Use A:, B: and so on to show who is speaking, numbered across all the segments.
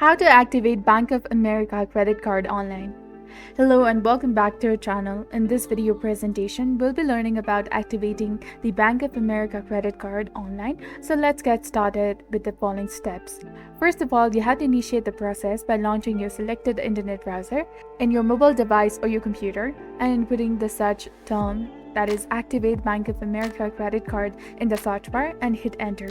A: How to activate Bank of America credit card online. Hello and welcome back to our channel. In this video presentation, we'll be learning about activating the Bank of America credit card online. So let's get started with the following steps. First of all, you have to initiate the process by launching your selected internet browser in your mobile device or your computer and inputting the search term, that is activate Bank of America credit card, in the search bar and hit enter.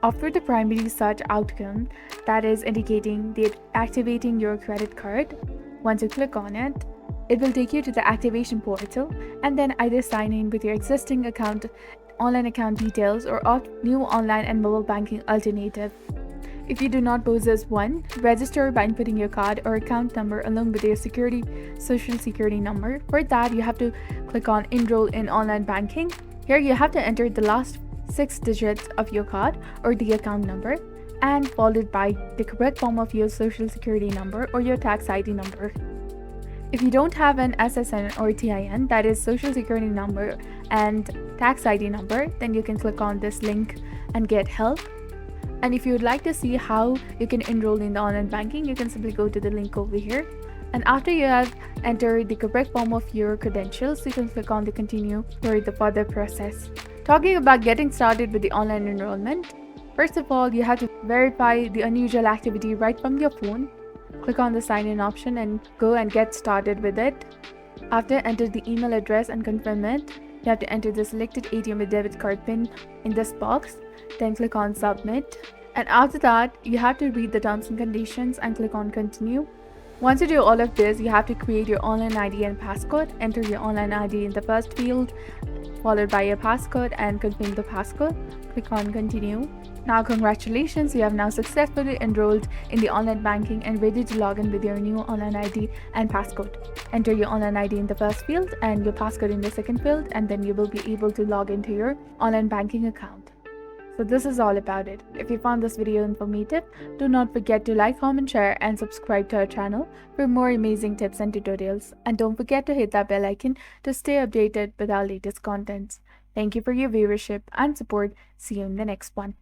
A: After the primary search outcome, that is indicating the activating your credit card, once you click on it, it will take you to the activation portal and then either sign in with your existing account, online account details, or opt new online and mobile banking alternative. If you do not possess one, register by inputting your card or account number along with your social security number. For that, you have to click on Enroll in Online Banking. Here you have to enter the last 6 digits of your card or the account number and followed by the correct form of your social security number or your tax ID number. If you don't have an SSN or TIN, that is social security number and tax ID number, then you can click on this link and get help. And if you would like to see how you can enroll in the online banking, you can simply go to the link over here. And after you have entered the correct form of your credentials, you can click on the continue for the further process. Talking about getting started with the online enrollment, first of all, you have to verify the unusual activity right from your phone. Click on the sign in option and go and get started with it. After, enter the email address and confirm it. You have to enter the selected ATM or debit card PIN in this box. Then click on submit. And after that, you have to read the terms and conditions and click on continue. Once you do all of this, you have to create your online ID and passcode. Enter your online ID in the first field, followed by your passcode, and confirm the passcode. Click on continue. Now congratulations, you have now successfully enrolled in the online banking and ready to log in with your new online ID and passcode. Enter your online ID in the first field and your passcode in the second field, and then you will be able to log into your online banking account. So this is all about it. If you found this video informative, do not forget to like, comment, share, and subscribe to our channel for more amazing tips and tutorials. And don't forget to hit that bell icon to stay updated with our latest contents. Thank you for your viewership and support. See you in the next one.